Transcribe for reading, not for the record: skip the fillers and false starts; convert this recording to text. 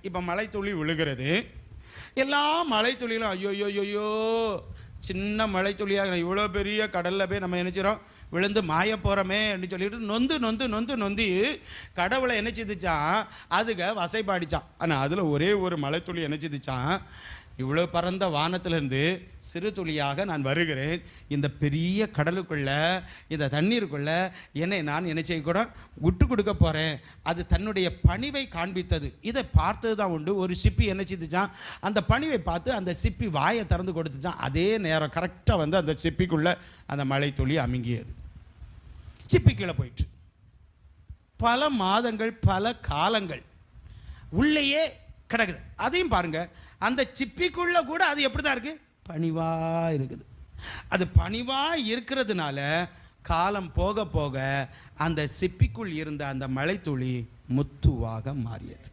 இப்போ மழை துளி விழுகிறது. எல்லா மழை துளியிலும் ஐயோ சின்ன மழை துளியாக இவ்வளோ பெரிய கடலில் போய் நம்ம நினைச்சிடறோம் விழுந்து மாய போகிறோமே அப்படின்னு சொல்லிட்டு நொந்து நொந்து நொந்து நொந்தி கடவுளை நினைச்சிதுச்சான். அதுக்கு வசைப்பாடிச்சான். ஆனால் அதில் ஒரே ஒரு மழை துளி நினைச்சிதுச்சான், இவ்வளோ பறந்த வானத்திலிருந்து சிறு துளியாக நான் வருகிறேன், இந்த பெரிய கடலுக்குள்ளே இந்த தண்ணீருக்குள்ளே என்னை நான் என்ன செய்யக்கூட விட்டு கொடுக்க போகிறேன். அது தன்னுடைய பணிவை காண்பித்தது. இதை பார்த்தது தான் உண்டு. ஒரு சிப்பி என்ன செய்துச்சான், அந்த பணிவை பார்த்து அந்த சிப்பி வாயை திறந்து கொடுத்துச்சான். அதே நேரம் கரெக்டாக வந்து அந்த சிப்பிக்குள்ளே அந்த மழை துளி அமுங்கியது. சிப்பி கீழே போயிட்டு பல மாதங்கள் பல காலங்கள் உள்ளேயே கிடக்குது. அதையும் பாருங்கள், அந்த சிப்பிக்குள்ளே கூட அது எப்படி தான் இருக்குது, பணிவாக இருக்குது. அது பணிவாக இருக்கிறதுனால காலம் போக போக அந்த சிப்பிக்குள் இருந்த அந்த மழைத்துளி முத்துவாக மாறியது.